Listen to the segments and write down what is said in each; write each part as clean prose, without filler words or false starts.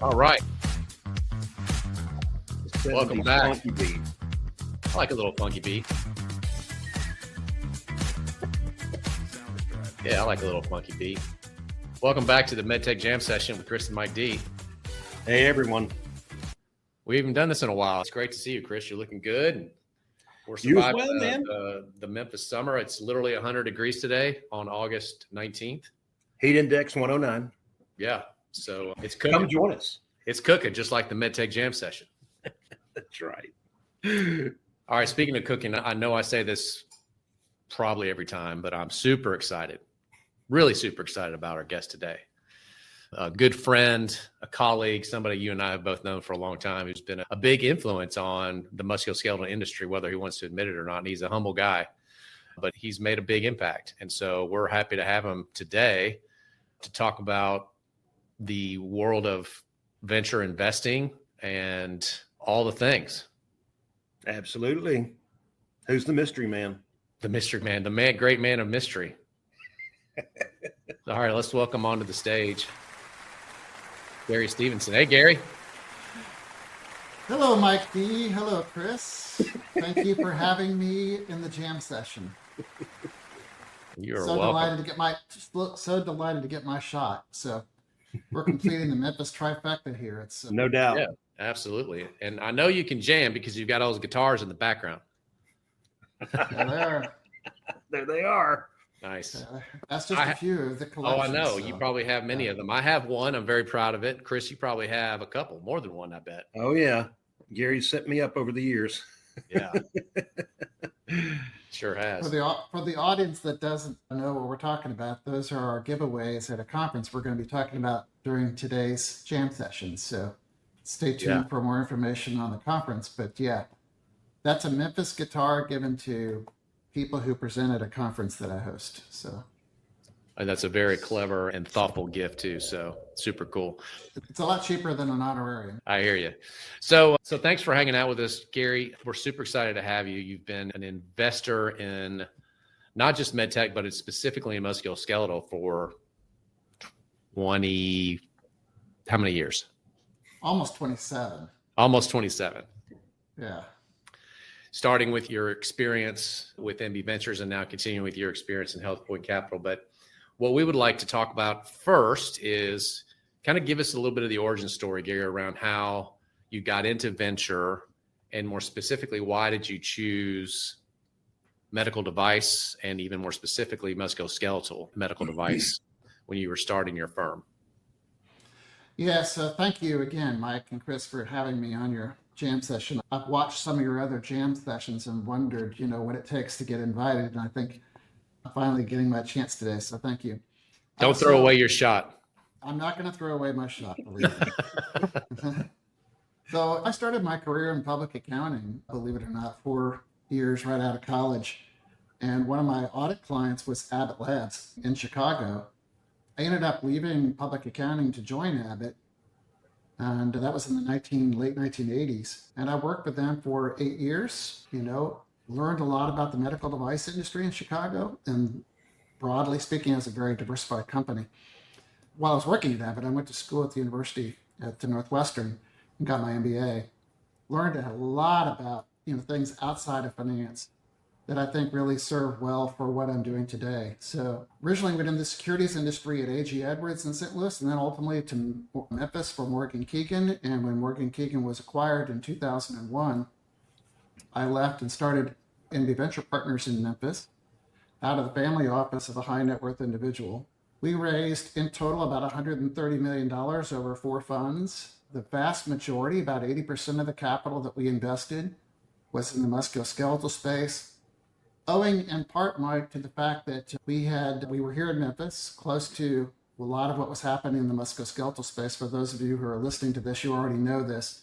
All right. Welcome back. Funky beat. I like a little funky beat. Yeah, I like a little funky beat. Welcome back to the MedTech Jam Session with Chris and Mike D. Hey, everyone. We haven't done this in a while. It's great to see you, Chris. You're looking good. We're You as surviving well, man. the Memphis summer. It's literally 100 degrees today on August 19th. Heat index 109. Yeah, so it's cooking. Come join us. It's cooking, just like the MedTech Jam Session. That's right. All right, speaking of cooking, I know I say this probably every time, but I'm super excited, really super excited about our guest today. A good friend, a colleague, somebody you and I have both known for a long time who's been a big influence on the musculoskeletal industry, whether he wants to admit it or not. And he's a humble guy, but he's made a big impact. And so we're happy to have him today to talk about the world of venture investing and all the things. Absolutely. Who's the mystery man? The mystery man, great man of mystery. All right, let's welcome onto the stage Gary Stevenson. Hey, Gary. Hello, Mike D. Hello, Chris. Thank you for having me in the jam session. You're so welcome. Delighted to get my shot. So we're completing the Memphis trifecta here. It's No doubt. Yeah, absolutely. And I know you can jam because you've got all those guitars in the background. there. There they are. Nice. That's just a few of the collection. Oh, I know. So. You probably have many of them. I have one. I'm very proud of it. Chris, you probably have a couple, more than one, I bet. Oh, yeah. Gary's set me up over the years. Yeah. Sure has. For the audience that doesn't know what we're talking about, those are our giveaways at a conference we're going to be talking about during today's jam session. So stay tuned for more information on the conference. But yeah, that's a Memphis guitar given to people who present at a conference that I host. So and that's a very clever and thoughtful gift too. So super cool. It's a lot cheaper than an honorarium. I hear you. So thanks for hanging out with us, Gary. We're super excited to have you. You've been an investor in not just MedTech, but it's specifically in musculoskeletal for 20, how many years? Almost 27. Almost 27. Yeah. Starting with your experience with MB Ventures and now continuing with your experience in Health Point Capital. But what we would like to talk about first is kind of give us a little bit of the origin story, Gary, around how you got into venture and more specifically, why did you choose medical device and even more specifically musculoskeletal medical device when you were starting your firm? Yes. Thank you again, Mike and Chris, for having me on your jam session. I've watched some of your other jam sessions and wondered, what it takes to get invited. And I think I'm finally getting my chance today. So thank you. Don't throw away your shot. I'm not going to throw away my shot. Believe me. So I started my career in public accounting, believe it or not, 4 years right out of college. And one of my audit clients was Abbott Labs in Chicago. I ended up leaving public accounting to join Abbott. And that was in the late 1980s. And I worked with them for 8 years, learned a lot about the medical device industry in Chicago. And broadly speaking, it was a very diversified company. While I was working at Abbott, I went to school at the university at the Northwestern and got my MBA. Learned a lot about, things outside of finance that I think really serve well for what I'm doing today. So originally went in the securities industry at A.G. Edwards in St. Louis, and then ultimately to Memphis for Morgan Keegan. And when Morgan Keegan was acquired in 2001, I left and started MB Venture Partners in Memphis out of the family office of a high net worth individual. We raised in total about $130 million over 4 funds. The vast majority, about 80% of the capital that we invested was in the musculoskeletal space, owing in part, Mike, to the fact that we were here in Memphis, close to a lot of what was happening in the musculoskeletal space. For those of you who are listening to this, you already know this.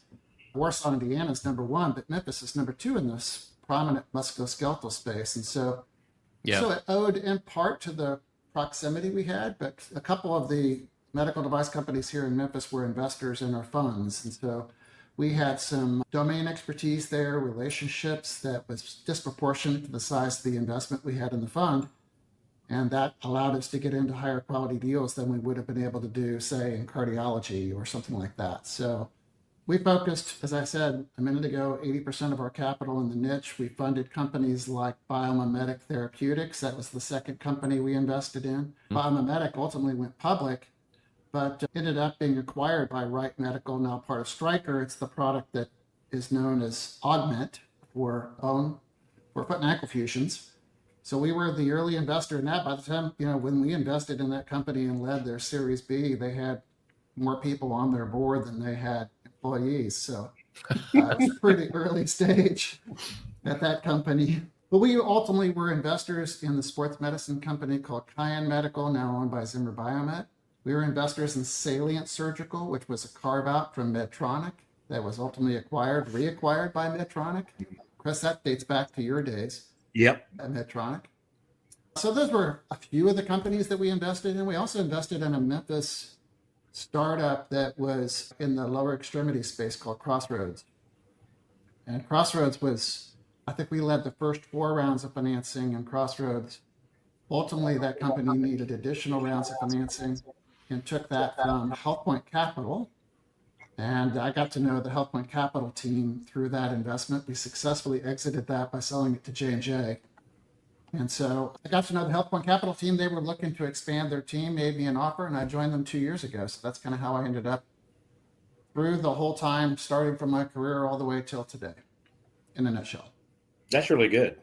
Warsaw, Indiana is number 1, but Memphis is number 2 in this prominent musculoskeletal space. And so it owed in part to the proximity we had, but a couple of the medical device companies here in Memphis were investors in our funds. And so we had some domain expertise there, relationships that was disproportionate to the size of the investment we had in the fund. And that allowed us to get into higher quality deals than we would have been able to do, say, in cardiology or something like that. So we focused, as I said a minute ago, 80% of our capital in the niche. We funded companies like Biomimetic Therapeutics. That was the second company we invested in. Biomimetic ultimately went public, but ended up being acquired by Wright Medical, now part of Stryker. It's the product that is known as Augment for foot and ankle fusions. So we were the early investor in that. By the time, when we invested in that company and led their Series B, they had more people on their board than they had employees. So it was pretty early stage at that company. But we ultimately were investors in the sports medicine company called Cayenne Medical, now owned by Zimmer Biomet. We were investors in Salient Surgical, which was a carve out from Medtronic that was ultimately reacquired by Medtronic. Chris, that dates back to your days. Yep. At Medtronic. So those were a few of the companies that we invested in. We also invested in a Memphis startup that was in the lower extremity space called Crossroads. And Crossroads I think we led the first 4 rounds of financing, and Crossroads, ultimately that company needed additional rounds of financing and took that from HealthPoint Capital. And I got to know the HealthPoint Capital team through that investment. We successfully exited that by selling it to J&J. And so I got to know the HealthPoint Capital team. They were looking to expand their team, made me an offer, and I joined them 2 years ago. So that's kind of how I ended up through the whole time, starting from my career all the way till today, in a nutshell. That's really good.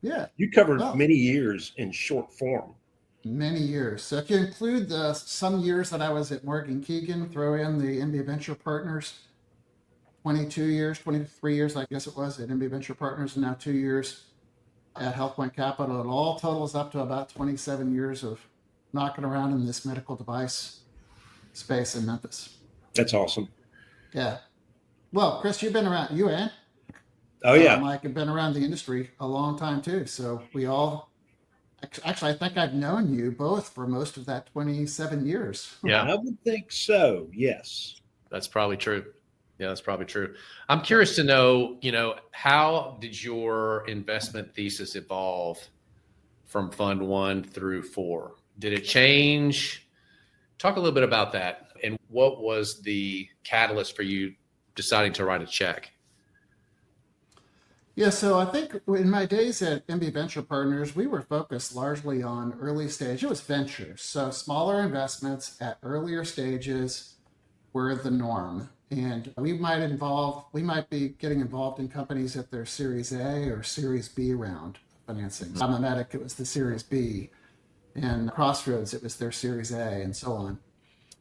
Yeah. You covered many years in short form. Many years. So if you include some years that I was at Morgan Keegan, throw in the MB Venture Partners, 23 years, I guess it was, at MB Venture Partners, and now 2 years at HealthPoint Capital. It all totals up to about 27 years of knocking around in this medical device space in Memphis. That's awesome. Yeah. Well, Chris, you've been around, you and Mike have been around the industry a long time too. So we all, actually, I think I've known you both for most of that 27 years. Yeah. I would think so. Yes. That's probably true. Yeah, that's probably true. I'm curious to know, how did your investment thesis evolve from Fund 1 through 4? Did it change? Talk a little bit about that. And what was the catalyst for you deciding to write a check? Yeah, so I think in my days at MB Venture Partners, we were focused largely on early stage. It was ventures. So smaller investments at earlier stages were the norm. And we might be getting involved in companies at their Series A or Series B round financing. Biomimetic, it was the Series B. And Crossroads, it was their Series A, and so on.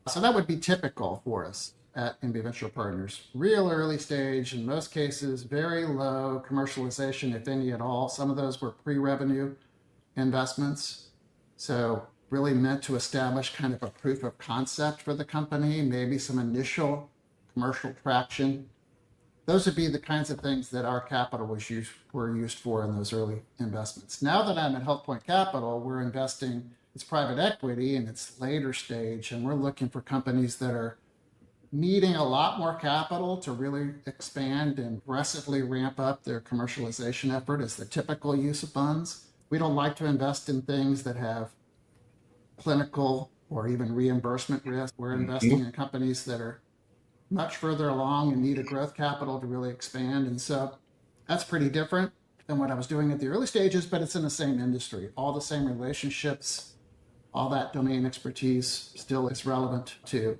So that would be typical for us at MB Venture Partners. Real early stage, in most cases, very low commercialization, if any at all. Some of those were pre-revenue investments. So really meant to establish kind of a proof of concept for the company, maybe some initial commercial traction. Those would be the kinds of things that our capital were used for in those early investments. Now that I'm at HealthPoint Capital, we're investing, it's private equity and it's later stage, and we're looking for companies that are needing a lot more capital to really expand and aggressively ramp up their commercialization effort as the typical use of funds. We don't like to invest in things that have clinical or even reimbursement risk. We're investing in companies that are much further along and need a growth capital to really expand. And so that's pretty different than what I was doing at the early stages, but it's in the same industry. All the same relationships, all that domain expertise still is relevant to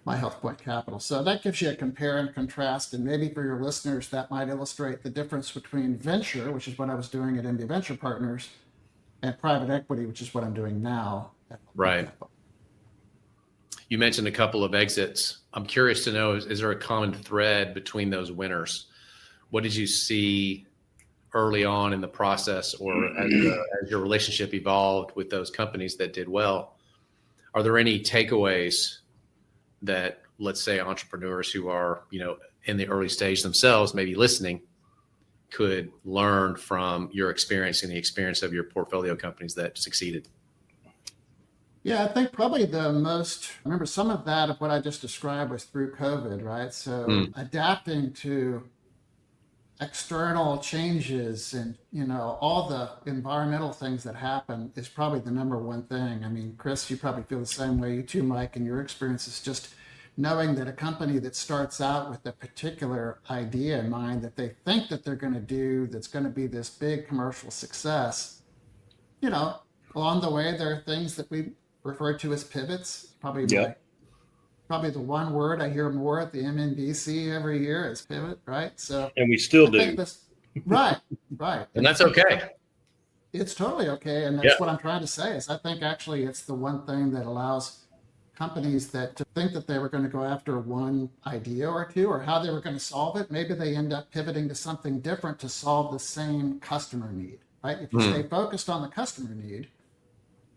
my HealthPoint Capital. So that gives you a compare and contrast, and maybe for your listeners, that might illustrate the difference between venture, which is what I was doing at MB Venture Partners, and private equity, which is what I'm doing now at HealthPoint Right. Capital. You mentioned a couple of exits. I'm curious to know, is there a common thread between those winners? What did you see early on in the process, or as your relationship evolved with those companies that did well? Are there any takeaways that, let's say, entrepreneurs who are, in the early stage themselves, maybe listening, could learn from your experience and the experience of your portfolio companies that succeeded? Yeah, I think probably remember some of that of what I just described was through COVID, right? So adapting to external changes and, all the environmental things that happen is probably the number one thing. I mean, Chris, you probably feel the same way. You too, Mike, and your experience is just knowing that a company that starts out with a particular idea in mind that they think that they're going to do, that's going to be this big commercial success, along the way, there are things that we refer to as pivots. Probably the one word I hear more at the MNVC every year is pivot, right? So, and we still I do. think right. And that's okay. It's totally okay. And that's what I'm trying to say is I think actually it's the one thing that allows companies that to think that they were going to go after one idea or two or how they were going to solve it. Maybe they end up pivoting to something different to solve the same customer need, right? If you stay focused on the customer need,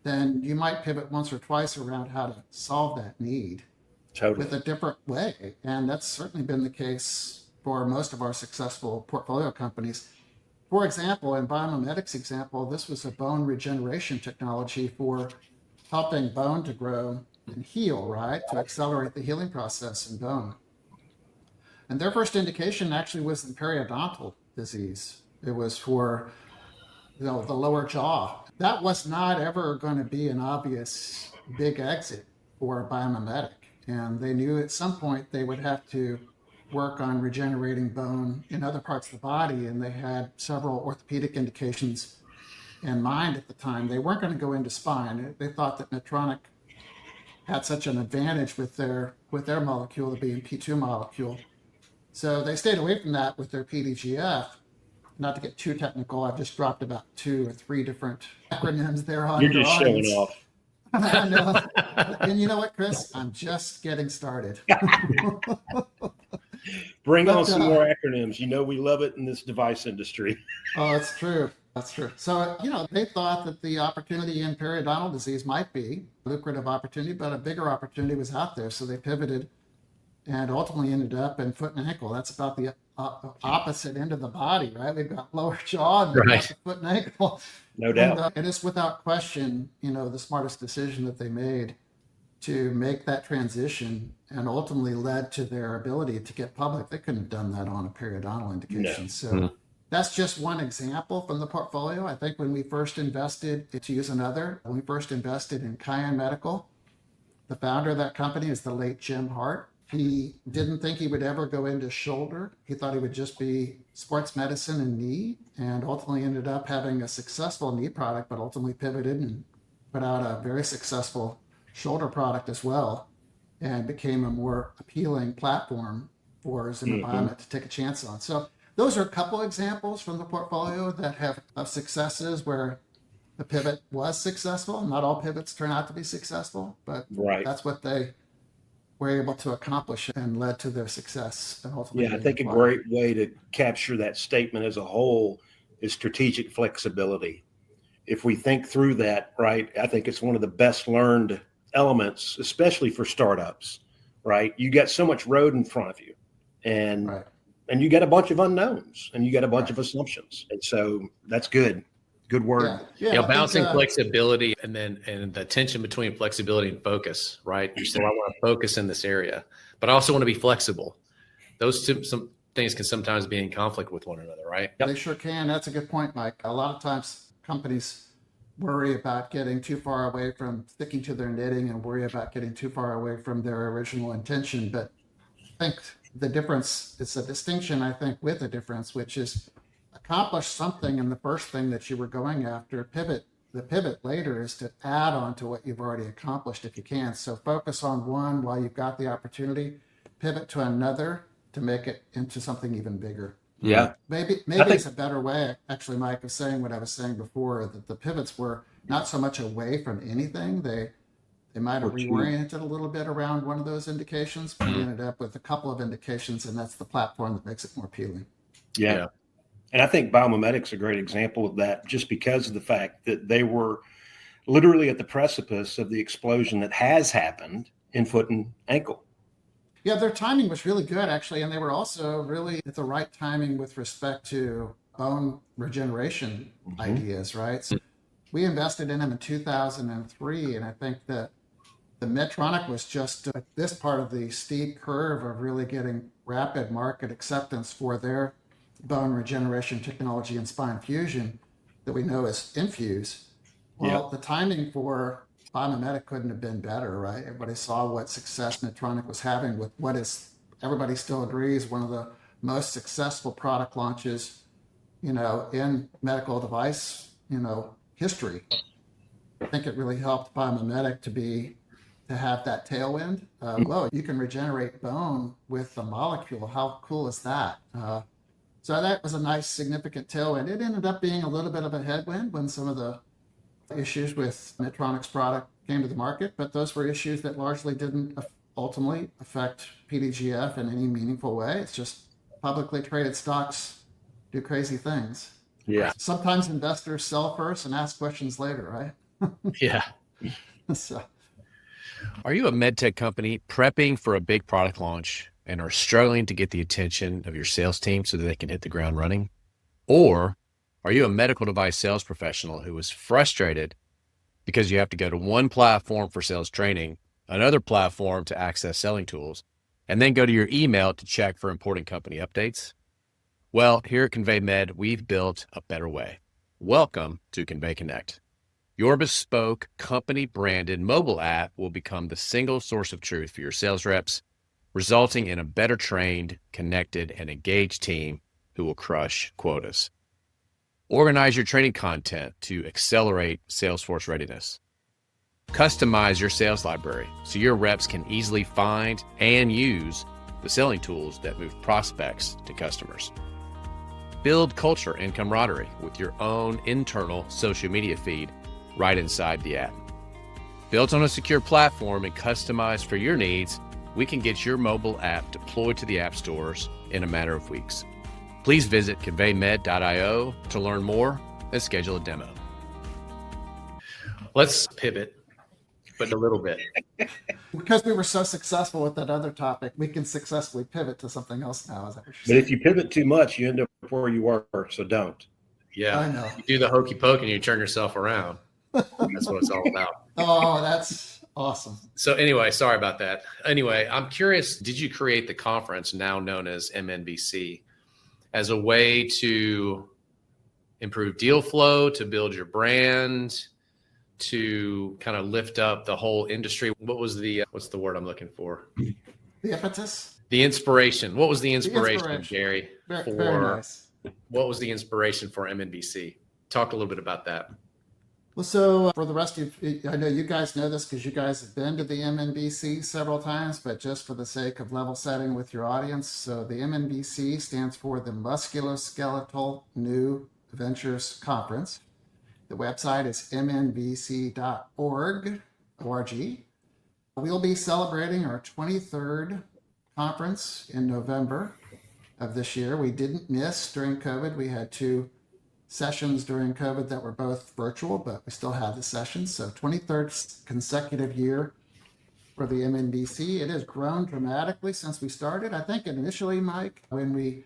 then you might pivot once or twice around how to solve that need. Totally. With a different way. And that's certainly been the case for most of our successful portfolio companies. For example, in biomimetics example, this was a bone regeneration technology for helping bone to grow and heal, right? To accelerate the healing process in bone. And their first indication actually was in periodontal disease. It was for the lower jaw. That was not ever going to be an obvious big exit for a biomimetic. And they knew at some point they would have to work on regenerating bone in other parts of the body. And they had several orthopedic indications in mind at the time. They weren't going to go into spine. They thought that Medtronic had such an advantage with their molecule, the BMP2 molecule. So they stayed away from that with their PDGF. Not to get too technical, I've just dropped about 2 or 3 different acronyms there on You're your just audience. showing off. I know. And you know what, Chris? I'm just getting started. Bring on some more acronyms. We love it in this device industry. Oh, that's true. That's true. So, they thought that the opportunity in periodontal disease might be a lucrative opportunity, but a bigger opportunity was out there. So they pivoted and ultimately ended up in foot and ankle. That's about the opposite end of the body, right? We've got lower jaw and we've got the foot and ankle. No doubt. And it's without question, the smartest decision that they made to make that transition and ultimately led to their ability to get public. They couldn't have done that on a periodontal indication. No. So that's just one example from the portfolio. I think when we first invested, to use another, when we first invested in Cayenne Medical, the founder of that company is the late Jim Hart. He didn't think he would ever go into shoulder. He thought he would just be sports medicine and knee, and ultimately ended up having a successful knee product, but ultimately pivoted and put out a very successful shoulder product as well, and became a more appealing platform for Zimmer Biomet to take a chance on. So those are a couple examples from the portfolio that have of successes where the pivot was successful. Not all pivots turn out to be successful, but that's what they were able to accomplish and led to their success. And ultimately, I think a great way to capture that statement as a whole is strategic flexibility. If we think through that, right, I think it's one of the best learned elements, especially for startups, right? You got so much road in front of you, and you got a bunch of unknowns, and you got a bunch of assumptions. And so that's good. Good word. Balancing flexibility and the tension between flexibility and focus, right? You say, I want to focus in this area, but I also want to be flexible. Those some things can sometimes be in conflict with one another, right? They sure can. That's a good point, Mike. A lot of times companies worry about getting too far away from sticking to their knitting and worry about getting too far away from their original intention. But I think the difference, it's a distinction, I think, with a difference, which is accomplish something in the first thing that you were going after. The pivot later is to add on to what you've already accomplished if you can. So focus on one while you've got the opportunity, pivot to another to make it into something even bigger. Yeah. Maybe it's a better way, actually, Mike, of saying what I was saying before, that the pivots were not so much away from anything. They might have reoriented a little bit around one of those indications, but we ended up with a couple of indications, and that's the platform that makes it more appealing. Yeah. And I think biomimetics is a great example of that, just because of the fact that they were literally at the precipice of the explosion that has happened in foot and ankle. Yeah, their timing was really good, actually. And they were also really at the right timing with respect to bone regeneration ideas, right? So we invested in them in 2003. And I think that the Medtronic was just at this part of the steep curve of really getting rapid market acceptance for their bone regeneration technology and spine fusion that we know as Infuse. Well, the timing for Biomimetic couldn't have been better, right? Everybody saw what success Medtronic was having with what is, everybody still agrees, one of the most successful product launches, in medical device, history. I think it really helped Biomimetic to have that tailwind. Whoa, you can regenerate bone with a molecule. How cool is that? So that was a nice, significant tailwind. It ended up being a little bit of a headwind when some of the issues with Medtronic's product came to the market, but those were issues that largely didn't ultimately affect PDGF in any meaningful way. It's just publicly traded stocks do crazy things. Yeah. Sometimes investors sell first and ask questions later, right? Yeah. So. Are you a MedTech company prepping for a big product launch and are struggling to get the attention of your sales team so that they can hit the ground running? Or are you a medical device sales professional who is frustrated because you have to go to one platform for sales training, another platform to access selling tools, and then go to your email to check for important company updates? Well, here at Convey Med, we've built a better way. Welcome to Convey Connect. Your bespoke company-branded mobile app will become the single source of truth for your sales reps, resulting in a better trained, connected, and engaged team who will crush quotas. Organize your training content to accelerate Salesforce readiness. Customize your sales library so your reps can easily find and use the selling tools that move prospects to customers. Build culture and camaraderie with your own internal social media feed right inside the app. Built on a secure platform and customized for your needs, we can get your mobile app deployed to the app stores in a matter of weeks. Please visit conveymed.io to learn more and schedule a demo. Let's pivot, but a little bit. Because we were so successful with that other topic, we can successfully pivot to something else now. Is that what you're But saying? if you pivot too much, you end up where you were, so don't. Yeah, I know. You do the hokey poke and you turn yourself around. That's what it's all about. Oh, that's awesome. So anyway, sorry about that. Anyway, I'm curious, did you create the conference now known as MNVC as a way to improve deal flow, to build your brand, to kind of lift up the whole industry? What was what's the word I'm looking for? The impetus? The inspiration. What was the inspiration, Gary? Very nice. What was the inspiration for MNVC? Talk a little bit about that. Well, so for the rest of you, I know you guys know this because you guys have been to the MNVC several times, but just for the sake of level setting with your audience, so the MNVC stands for the Musculoskeletal New Ventures Conference. The website is mnvc.org. We'll be celebrating our 23rd conference in November of this year. We didn't miss during COVID. We had 2 sessions during COVID that were both virtual, but we still had the sessions. So 23rd consecutive year for the MNVC. It has grown dramatically since we started. I think initially, Mike, when we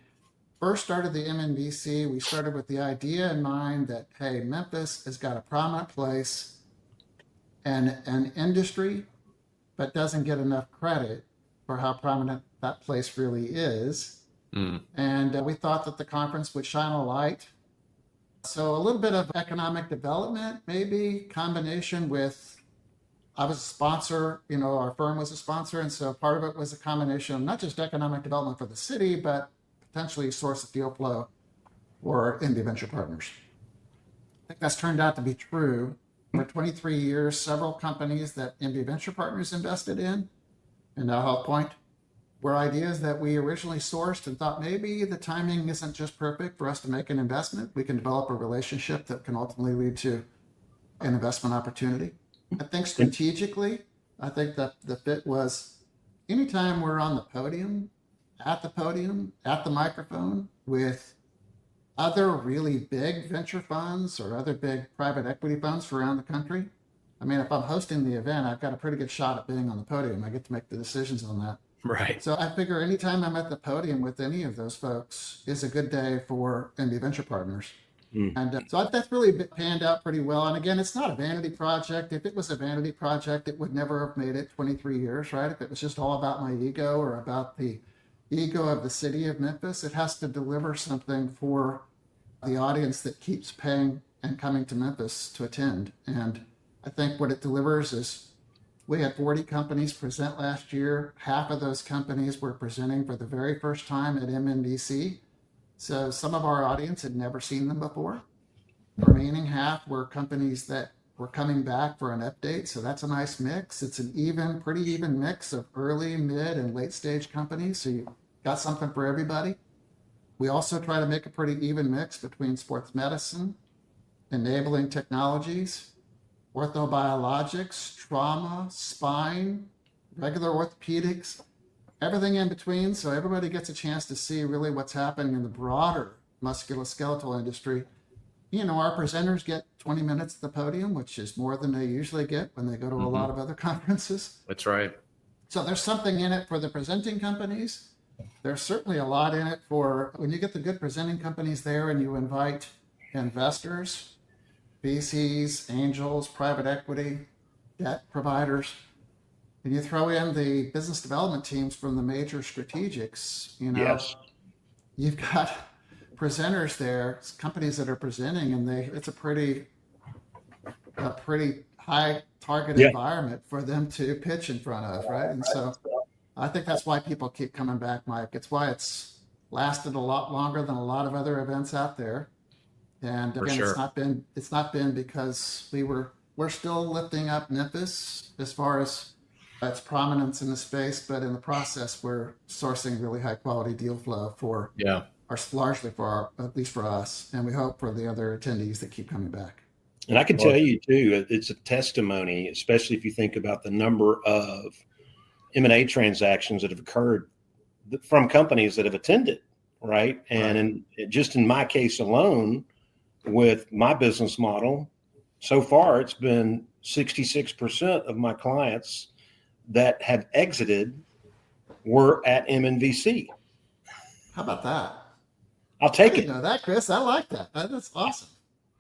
first started the MNVC, we started with the idea in mind that, hey, Memphis has got a prominent place and an industry, but doesn't get enough credit for how prominent that place really is. And we thought that the conference would shine a light. So a little bit of economic development, maybe combination with, I was a sponsor, our firm was a sponsor. And so part of it was a combination of not just economic development for the city, but potentially a source of deal flow for MD Venture Partners. I think that's turned out to be true. For 23 years, several companies that MD Venture Partners invested in, and now Health Point, were ideas that we originally sourced and thought maybe the timing isn't just perfect for us to make an investment. We can develop a relationship that can ultimately lead to an investment opportunity. I think strategically, I think that the fit was anytime we're on the podium, at the microphone with other really big venture funds or other big private equity funds from around the country. I mean, if I'm hosting the event, I've got a pretty good shot at being on the podium. I get to make the decisions on that. Right. So I figure anytime I'm at the podium with any of those folks is a good day for MD Venture Partners. And so that's really panned out pretty well. And again, it's not a vanity project. If it was a vanity project, it would never have made it 23 years, right? If it was just all about my ego or about the ego of the city of Memphis. It has to deliver something for the audience that keeps paying and coming to Memphis to attend. And I think what it delivers is we had 40 companies present last year. Half of those companies were presenting for the very first time at MNVC. So some of our audience had never seen them before. The remaining half were companies that were coming back for an update. So that's a nice mix. It's an pretty even mix of early, mid, and late stage companies. So you got something for everybody. We also try to make a pretty even mix between sports medicine, enabling technologies, orthobiologics, trauma, spine, regular orthopedics, everything in between. So everybody gets a chance to see really what's happening in the broader musculoskeletal industry. Our presenters get 20 minutes at the podium, which is more than they usually get when they go to a lot of other conferences. That's right. So there's something in it for the presenting companies. There's certainly a lot in it for when you get the good presenting companies there and you invite investors, VCs, angels, private equity, debt providers, and you throw in the business development teams from the major strategics, Yes. you've got presenters there, companies that are presenting, and it's a pretty high target environment for them to pitch in front of, right? And so I think that's why people keep coming back, Mike. It's why it's lasted a lot longer than a lot of other events out there. And again, sure. it's not been because we're still lifting up Memphis as far as its prominence in the space, but in the process, we're sourcing really high quality deal flow for largely for at least for us, and we hope for the other attendees that keep coming back. And I can tell you too, it's a testimony, especially if you think about the number of M&A transactions that have occurred from companies that have attended, right? And just in my case alone, with my business model, so far it's been 66% of my clients that have exited were at MNVC. How about that? I'll take it. You know that, Chris. I like that. That's awesome.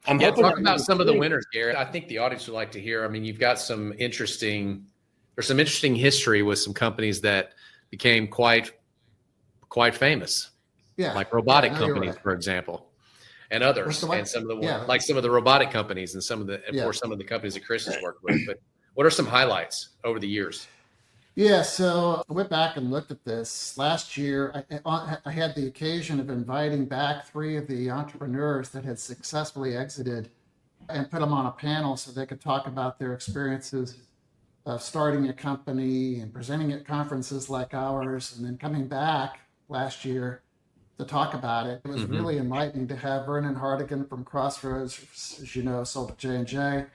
Talk about some of the winners, Garrett. I think the audience would like to hear. I mean, you've got there's some interesting history with some companies that became quite famous. Yeah. Like robotic companies, for example, and others. And some of the like some of the robotic companies and some of the companies that Chris has worked with. But what are some highlights over the years? Yeah, so I went back and looked at this. Last year, I had the occasion of inviting back 3 of the entrepreneurs that had successfully exited and put them on a panel so they could talk about their experiences of starting a company and presenting at conferences like ours, and then coming back last year to talk about it. It was really enlightening to have Vernon Hardigan from Crossroads, as you know, sold to J&J.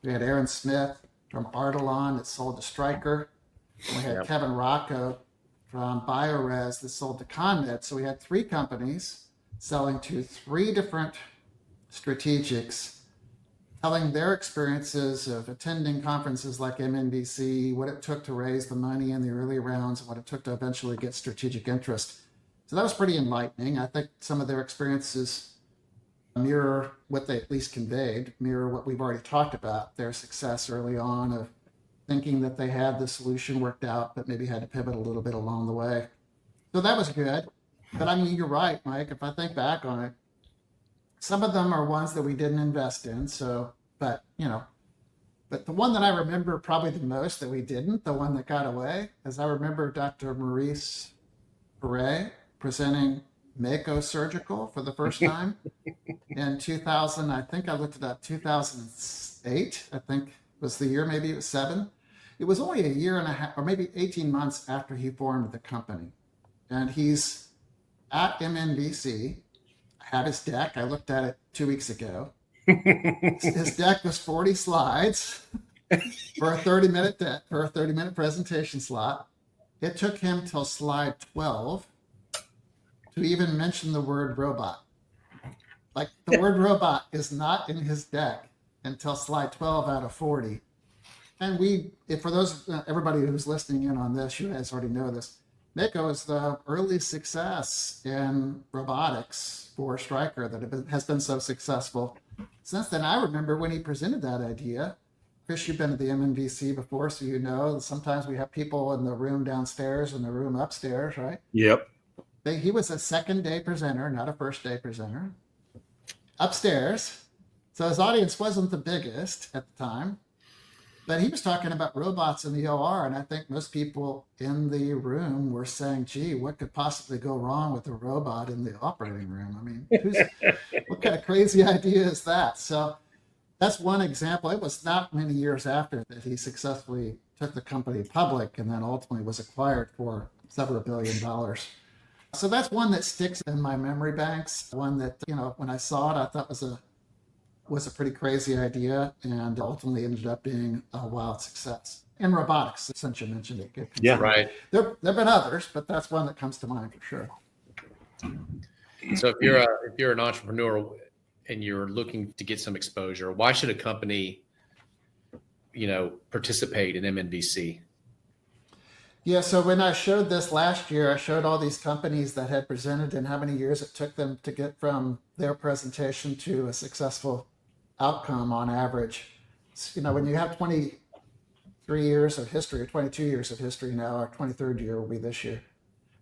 We had Aaron Smith from Artelon that sold to Stryker. We had Kevin Rocco from BioRes that sold to ConMed. So we had 3 companies selling to 3 different strategics, telling their experiences of attending conferences like MNVC, what it took to raise the money in the early rounds, and what it took to eventually get strategic interest. So that was pretty enlightening. I think some of their experiences mirror what they at least conveyed, mirror what we've already talked about, their success early on of thinking that they had the solution worked out, but maybe had to pivot a little bit along the way. So that was good. But I mean, you're right, Mike. If I think back on it, some of them are ones that we didn't invest in. So, but the one that I remember probably the most that we didn't, the one that got away, is I remember Dr. Maurice Perret presenting Mako Surgical for the first time in 2000. I think I looked it up, 2008, I think was the year, maybe it was 7. It was only a year and a half, or maybe 18 months after he formed the company. And he's at MNVC. I have his deck. I looked at it 2 weeks ago. His deck was 40 slides for a 30-minute presentation slot. It took him till slide 12 to even mention the word robot. Like the word robot is not in his deck until slide 12 out of 40. And for those, everybody who's listening in on this, you guys already know this. Mako is the early success in robotics for Stryker that has been so successful. Since then, I remember when he presented that idea, Chris, you've been to the MNVC before, so you know sometimes we have people in the room downstairs and the room upstairs, right? Yep. He was a second day presenter, not a first day presenter, upstairs. So his audience wasn't the biggest at the time, but he was talking about robots in the OR. And I think most people in the room were saying, gee, what could possibly go wrong with a robot in the operating room? I mean, what kind of crazy idea is that? So that's one example. It was not many years after that he successfully took the company public and then ultimately was acquired for several $billion. So that's one that sticks in my memory banks. One that, when I saw it, I thought was a pretty crazy idea and ultimately ended up being a wild success. In robotics, since you mentioned it. Yeah. Right. There have been others, but that's one that comes to mind for sure. So if you're an entrepreneur and you're looking to get some exposure, why should a company, participate in MNVC? Yeah, so when I showed this last year, I showed all these companies that had presented and how many years it took them to get from their presentation to a successful outcome on average. When you have 23 years of history, or 22 years of history now, our 23rd year will be this year.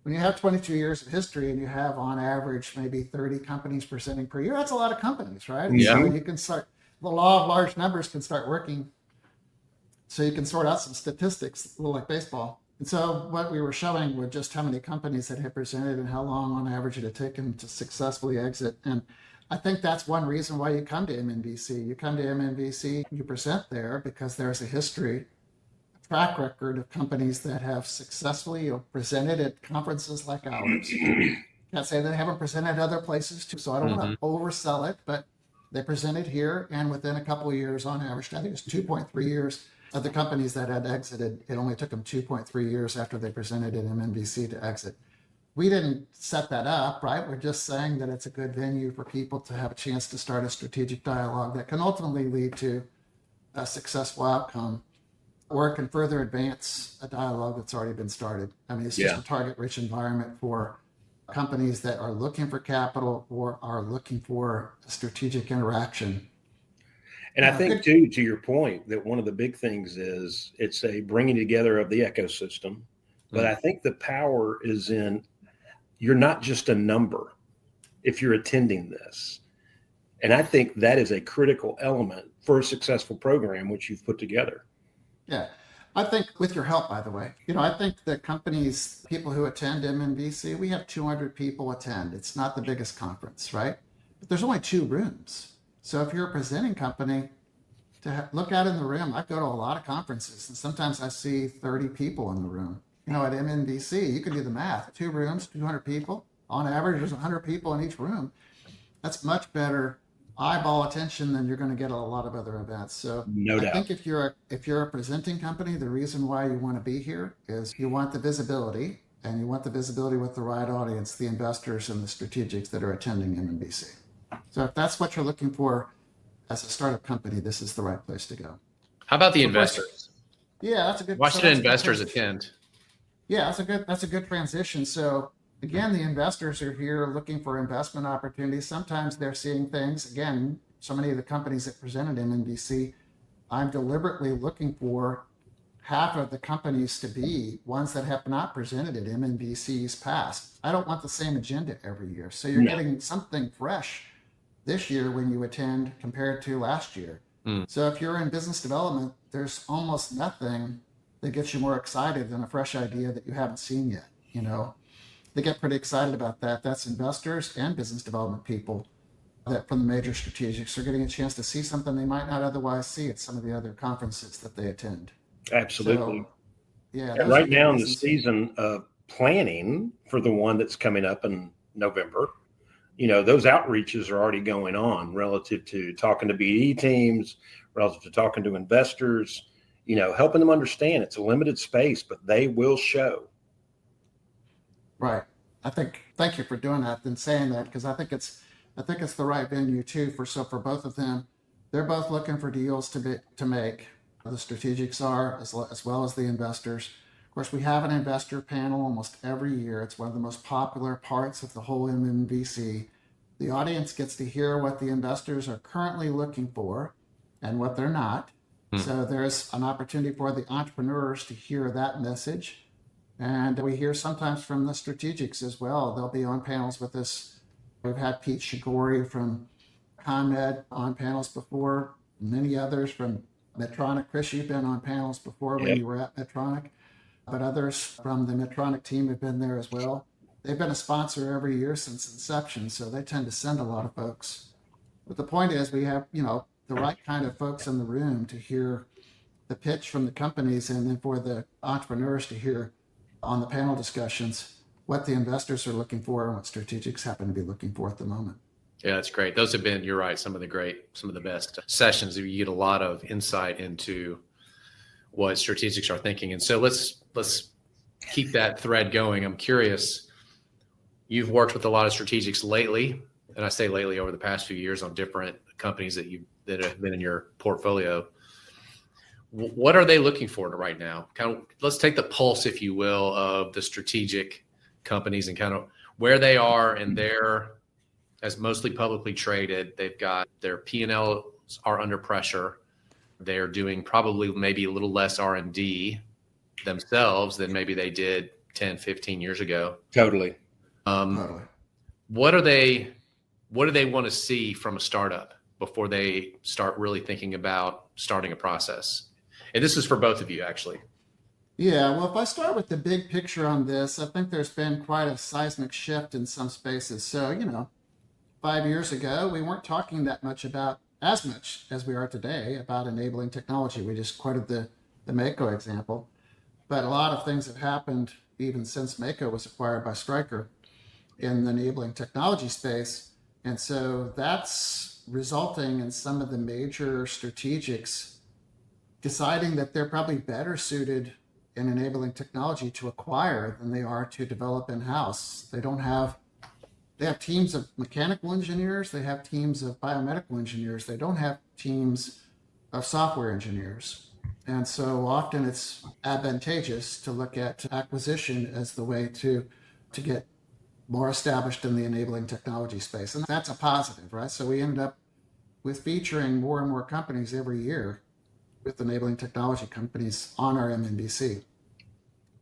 When you have 22 years of history and you have on average maybe 30 companies presenting per year, that's a lot of companies, right? And Yeah. so you can start, the law of large numbers can start working. So you can sort out some statistics, a little like baseball. And so what we were showing were just how many companies that had presented and how long on average it had taken to successfully exit. And I think that's one reason why you come to MNVC. You come to MNVC, you present there because there's a history, track record of companies that have successfully presented at conferences like ours. Can't say they haven't presented other places too, so I don't want to oversell it, but they presented here, and within a couple of years on average, I think it's 2.3 years of the companies that had exited, it only took them 2.3 years after they presented at MNVC to exit. We didn't set that up, right? We're just saying that it's a good venue for people to have a chance to start a strategic dialogue that can ultimately lead to a successful outcome, or it can further advance a dialogue that's already been started. I mean, it's just a target-rich environment for companies that are looking for capital or are looking for a strategic interaction. And I think, too, to your point, that one of the big things is it's a bringing together of the ecosystem. But I think the power is in you're not just a number if you're attending this. And I think that is a critical element for a successful program, which you've put together. Yeah. I think with your help, by the way, I think the companies, people who attend MNVC, we have 200 people attend. It's not the biggest conference, right? But there's only 2 rooms. So if you're a presenting company, to look out in the room, I go to a lot of conferences and sometimes I see 30 people in the room. At MNVC, you can do the math. 2 rooms, 200 people. On average, there's 100 people in each room. That's much better eyeball attention than you're going to get at a lot of other events. So No doubt. I think if you're a presenting company, the reason why you want to be here is you want the visibility, and you want the visibility with the right audience, the investors and the strategics that are attending MNVC. So if that's what you're looking for as a startup company, this is the right place to go. How about the investors? Yeah, that's a good. Why should investors attend? Yeah, that's a good transition. So again, the investors are here looking for investment opportunities. Sometimes they're seeing things. Again, so many of the companies that presented MNVC, I'm deliberately looking for half of the companies to be ones that have not presented at MNVC's past. I don't want the same agenda every year. So you're getting something fresh this year when you attend compared to last year. So if you're in business development, there's almost nothing that gets you more excited than a fresh idea that you haven't seen yet. They get pretty excited about that. That's investors and business development people that from the major strategics are getting a chance to see something they might not otherwise see at some of the other conferences that they attend. Absolutely. So, yeah. And right now in the season of planning for the one that's coming up in November, those outreaches are already going on relative to talking to BD teams, relative to talking to investors, helping them understand it's a limited space, but they will show. Right. Thank you for doing that and saying that, because I think it's the right venue too for both of them. They're both looking for deals to make. The strategics are as well as the investors. Of course, we have an investor panel almost every year. It's one of the most popular parts of the whole MNVC. The audience gets to hear what the investors are currently looking for and what they're not. So there's an opportunity for the entrepreneurs to hear that message. And we hear sometimes from the strategics as well. They'll be on panels with us. We've had Pete Shigori from ConMed on panels before, many others from Medtronic. Chris, you've been on panels before when you were at Medtronic, but others from the Medtronic team have been there as well. They've been a sponsor every year since inception, so they tend to send a lot of folks. But the point is we have, the right kind of folks in the room to hear the pitch from the companies, and then for the entrepreneurs to hear on the panel discussions what the investors are looking for and what strategics happen to be looking for at the moment. Yeah, that's great. Those have been, you're right, some of the best sessions. You get a lot of insight into what strategics are thinking. And so let's keep that thread going. I'm curious, you've worked with a lot of strategics lately, and I say lately over the past few years on different companies that have been in your portfolio. What are they looking for right now? Let's take the pulse, if you will, of the strategic companies and kind of where they are in their, as mostly publicly traded. They've got their P&Ls are under pressure. They're doing probably maybe a little less R&D themselves than maybe they did 10, 15 years ago. Totally. What do they want to see from a startup before they start really thinking about starting a process? And this is for both of you, actually. Yeah, well, if I start with the big picture on this, I think there's been quite a seismic shift in some spaces. So, 5 years ago, we weren't talking as much as we are today about enabling technology. We just quoted the Mako example. But a lot of things have happened even since Mako was acquired by Stryker in the enabling technology space. And so that's resulting in some of the major strategics deciding that they're probably better suited in enabling technology to acquire than they are to develop in-house. They have teams of mechanical engineers, they have teams of biomedical engineers, they don't have teams of software engineers. And so often it's advantageous to look at acquisition as the way to get more established in the enabling technology space. And that's a positive, right? So we ended up with featuring more and more companies every year with enabling technology companies on our MNVC.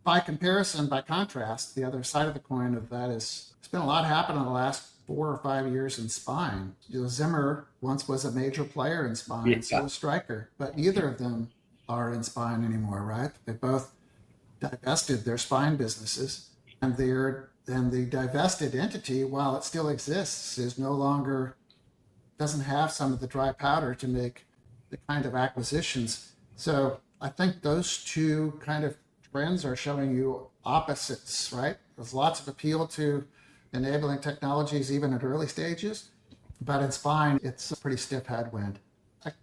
By comparison, by contrast, the other side of the coin of that is there's been a lot happen in the last 4 or 5 years in spine. Zimmer once was a major player in spine, so was Stryker, but neither of them are in spine anymore, right? They both divested their spine businesses, and the divested entity, while it still exists, doesn't have some of the dry powder to make the kind of acquisitions. So I think those two kind of trends are showing you opposites, right? There's lots of appeal to enabling technologies even at early stages, but in spine, it's a pretty stiff headwind.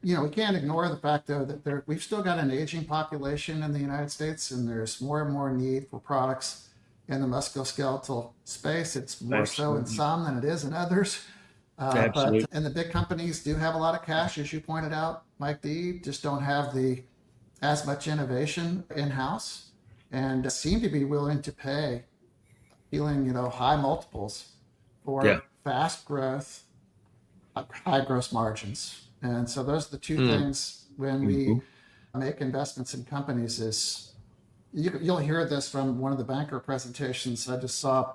We can't ignore the fact, though, that we've still got an aging population in the United States, and there's more and more need for products in the musculoskeletal space. It's more so in some than it is in others. And the big companies do have a lot of cash, as you pointed out, Mike D, just don't have as much innovation in-house and seem to be willing to pay high multiples for fast growth, high gross margins. And so those are the two things when we make investments in companies is you'll hear this from one of the banker presentations. I just saw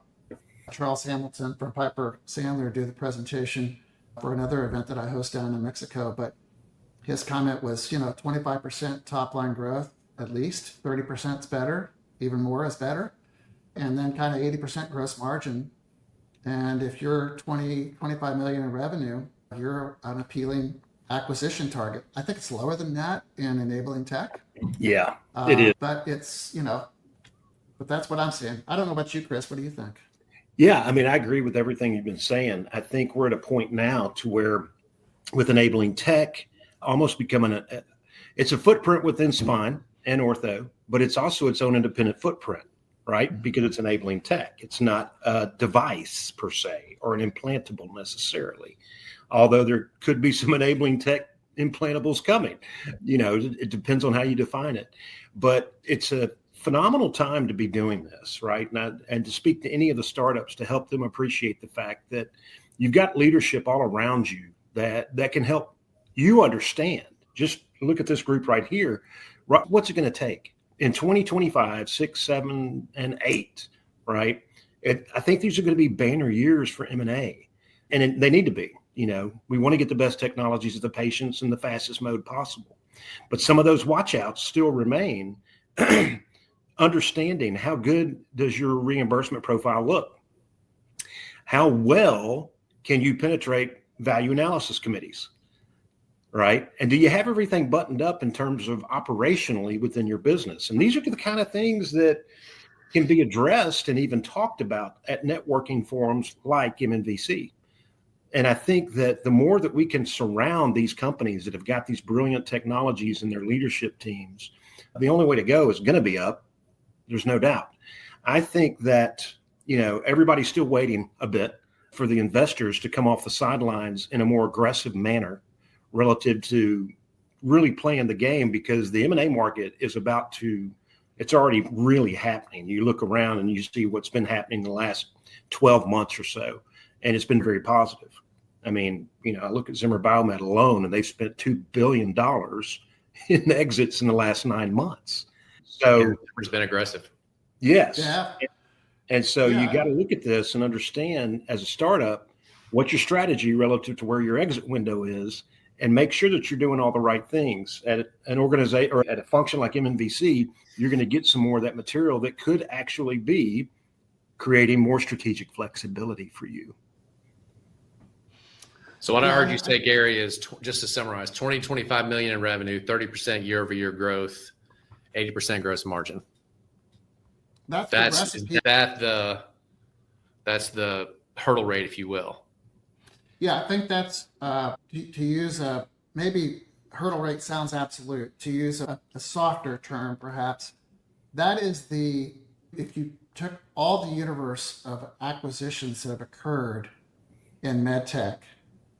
Charles Hamilton from Piper Sandler do the presentation for another event that I host down in Mexico. But his comment was, 25% top line growth, at least 30% is better, even more is better. And then kind of 80% gross margin. And if you're 25 million in revenue, you're an appealing acquisition target. I think it's lower than that in enabling tech. Yeah, it is. But it's, but that's what I'm saying. I don't know about you, Chris. What do you think? Yeah, I agree with everything you've been saying. I think we're at a point now to where with enabling tech almost becoming it's a footprint within spine and ortho, but it's also its own independent footprint, right? Because it's enabling tech. It's not a device per se or an implantable necessarily, although there could be some enabling tech implantables coming. It depends on how you define it, but it's a phenomenal time to be doing this, right? And to speak to any of the startups to help them appreciate the fact that you've got leadership all around you that can help you understand, just look at this group right here. What's it going to take in 2025, 6, 7, and 8, right? I think these are going to be banner years for M&A, and they need to be. We want to get the best technologies to the patients in the fastest mode possible. But some of those watch-outs still remain. Understanding how good does your reimbursement profile look? How well can you penetrate value analysis committees, right? And do you have everything buttoned up in terms of operationally within your business? And these are the kind of things that can be addressed and even talked about at networking forums like MNVC. And I think that the more that we can surround these companies that have got these brilliant technologies in their leadership teams, the only way to go is going to be up. There's no doubt. I think that, everybody's still waiting a bit for the investors to come off the sidelines in a more aggressive manner relative to really playing the game, because the M&A market is it's already really happening. You look around and you see what's been happening in the last 12 months or so, and it's been very positive. I mean, I look at Zimmer Biomet alone, and they've spent $2 billion in exits in the last 9 months. So it's been aggressive. Yes. Yeah. And so you got to look at this and understand, as a startup, what's your strategy relative to where your exit window is, and make sure that you're doing all the right things. At an organization or at a function like MNVC, you're going to get some more of that material that could actually be creating more strategic flexibility for you. So what I heard you say, Gary, is just to summarize, 25 million in revenue, 30% year-over-year growth, 80% gross margin. That's the hurdle rate, if you will. Yeah, I think that's to use maybe hurdle rate sounds absolute. To use a softer term, perhaps, that is if you took all the universe of acquisitions that have occurred in MedTech,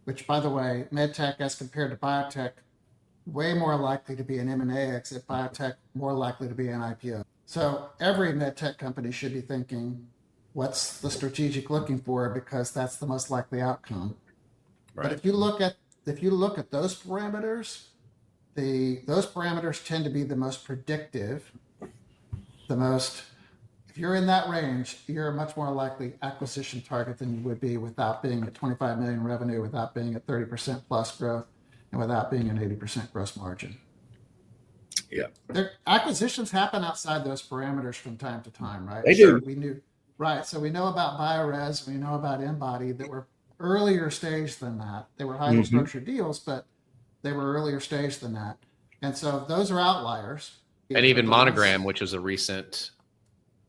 which, by the way, MedTech as compared to biotech, way more likely to be an M&A exit, biotech more likely to be an IPO. So every MedTech company should be thinking, what's the strategic looking for? Because that's the most likely outcome. Right. But if you look at those parameters, those parameters tend to be the most predictive. If you're in that range, you're a much more likely acquisition target than you would be without being at 25 million revenue, without being at 30% plus growth, and without being an 80% gross margin. Yeah. Acquisitions happen outside those parameters from time to time, right? They do. So we know about BioRes, we know about Embody that were earlier stage than that. They were highly structured deals, but they were earlier stage than that. And so those are outliers. And even Monogram, which was a recent,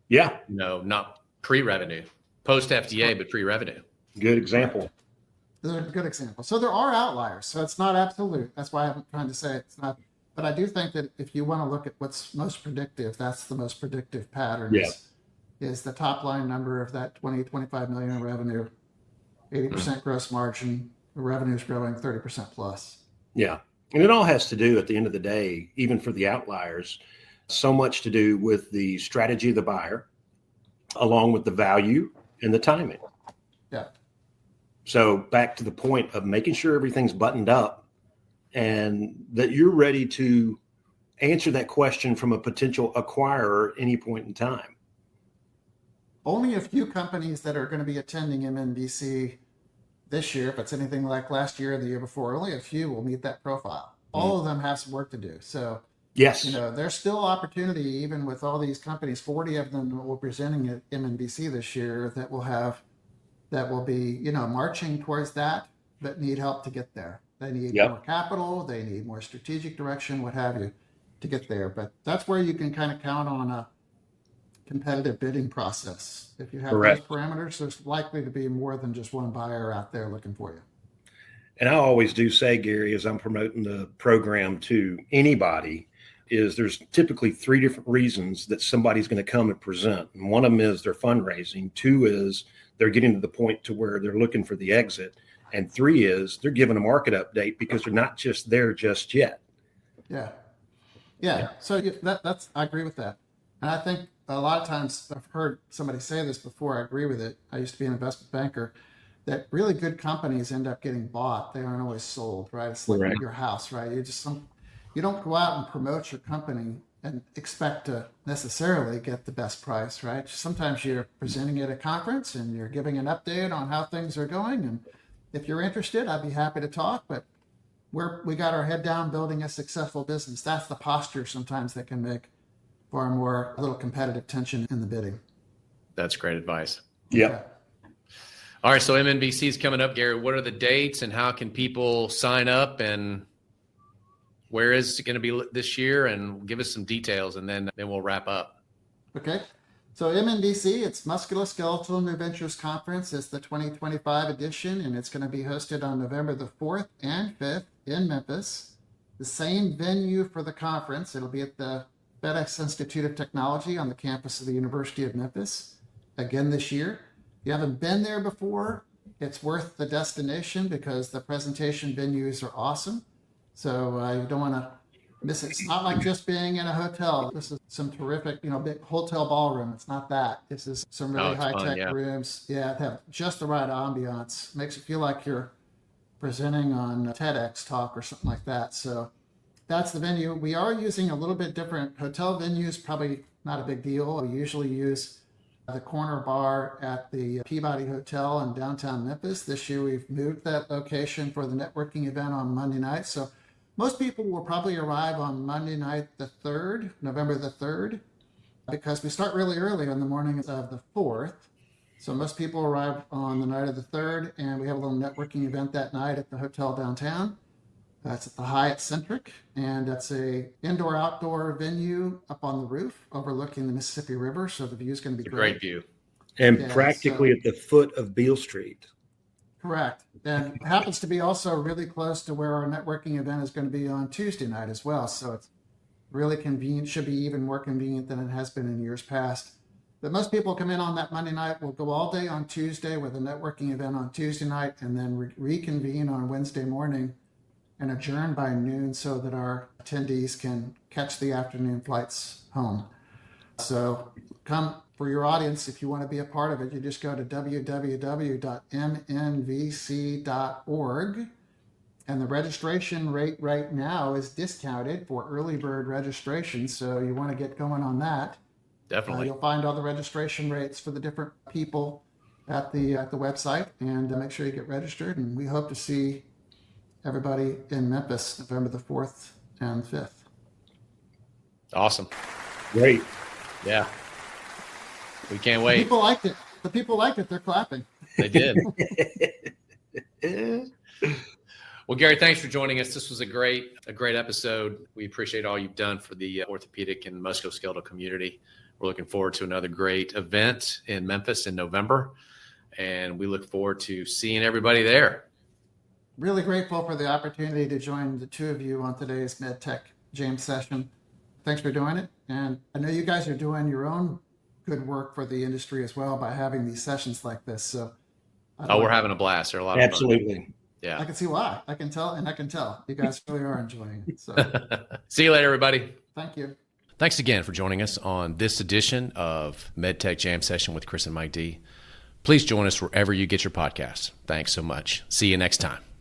not pre-revenue, post-FDA, but pre-revenue. Good example. Right. Those are good examples. So there are outliers. So it's not absolute. That's why I'm trying to say it's not. But I do think that if you want to look at what's most predictive, that's the most predictive pattern is the top line number of that 25 million in revenue, 80% gross margin, the revenue is growing 30% plus. Yeah. And it all has to do at the end of the day, even for the outliers, so much to do with the strategy of the buyer, along with the value and the timing. Yeah. So back to the point of making sure everything's buttoned up and that you're ready to answer that question from a potential acquirer at any point in time. Only a few companies that are going to be attending MNVC this year, if it's anything like last year or the year before, only a few will meet that profile. All of them have some work to do. So, yes, there's still opportunity, even with all these companies, 40 of them will be presenting at MNVC this year that will be, marching towards that, but need help to get there. They need more capital, they need more strategic direction, what have you, to get there. But that's where you can kind of count on a competitive bidding process. If you have those parameters, there's likely to be more than just one buyer out there looking for you. And I always do say, Gary, as I'm promoting the program to anybody, is there's typically 3 different reasons that somebody's going to come and present. And one of them is their fundraising. 2 is they're getting to the point to where they're looking for the exit. And 3 is they're giving a market update because they're not just there just yet. Yeah. So that's I agree with that. And I think a lot of times I've heard somebody say this before. I agree with it. I used to be an investment banker. That really good companies end up getting bought. They aren't always sold, right? It's like your house, right? you don't go out and promote your company and expect to necessarily get the best price, right? Sometimes you're presenting at a conference and you're giving an update on how things are going. And if you're interested, I'd be happy to talk, but we got our head down building a successful business. That's the posture sometimes that can make far more a little competitive tension in the bidding. That's great advice. Yep. Okay. All right. So MNVC is coming up, Gary. What are the dates and how can people sign up, and where is it going to be this year? And give us some details, and then we'll wrap up. Okay. So MNVC, it's Musculoskeletal New Ventures Conference. It's the 2025 edition, and it's going to be hosted on November the 4th and 5th in Memphis. The same venue for the conference. It'll be at the FedEx Institute of Technology on the campus of the University of Memphis again this year. If you haven't been there before, it's worth the destination because the presentation venues are awesome. So you don't want to miss it. It's not like just being in a hotel. This is some terrific, big hotel ballroom. It's not that. This is some really high-tech rooms. Yeah, they have just the right ambiance. Makes it feel like you're presenting on a TEDx talk or something like that. So that's the venue. We are using a little bit different hotel venues, probably not a big deal. We usually use the corner bar at the Peabody Hotel in downtown Memphis. This year we've moved that location for the networking event on Monday night. So most people will probably arrive on Monday night the 3rd, November the 3rd, because we start really early on the morning of the 4th. So most people arrive on the night of the 3rd, and we have a little networking event that night at the hotel downtown. That's at the Hyatt Centric, and that's a indoor-outdoor venue up on the roof overlooking the Mississippi River, so the view is going to be Great view. And practically at the foot of Beale Street. Correct. And it happens to be also really close to where our networking event is going to be on Tuesday night as well, so it's really convenient, should be even more convenient than it has been in years past. But most people come in on that Monday night. We'll go all day on Tuesday with a networking event on Tuesday night, and then reconvene on Wednesday morning and adjourn by noon so that our attendees can catch the afternoon flights home. So come for your audience. If you want to be a part of it, you just go to www.mnvc.org. And the registration rate right now is discounted for early bird registration. So you want to get going on that. Definitely. You'll find all the registration rates for the different people at the website, and make sure you get registered. And we hope to see everybody in Memphis, November the 4th and 5th. Awesome. Great. Yeah. We can't wait. People liked it. The people liked it. They're clapping. They did. Well, Gary, thanks for joining us. This was a great episode. We appreciate all you've done for the orthopedic and musculoskeletal community. We're looking forward to another great event in Memphis in November, and we look forward to seeing everybody there. Really grateful for the opportunity to join the two of you on today's MedTech Jam Session. Thanks for doing it. And I know you guys are doing your own good work for the industry as well by having these sessions like this. So, we're having a blast. They're a lot of fun. Absolutely. Yeah. I can see why. I can tell. You guys really are enjoying it. So see you later, everybody. Thank you. Thanks again for joining us on this edition of MedTech Jam Session with Chris and Mike D. Please join us wherever you get your podcasts. Thanks so much. See you next time.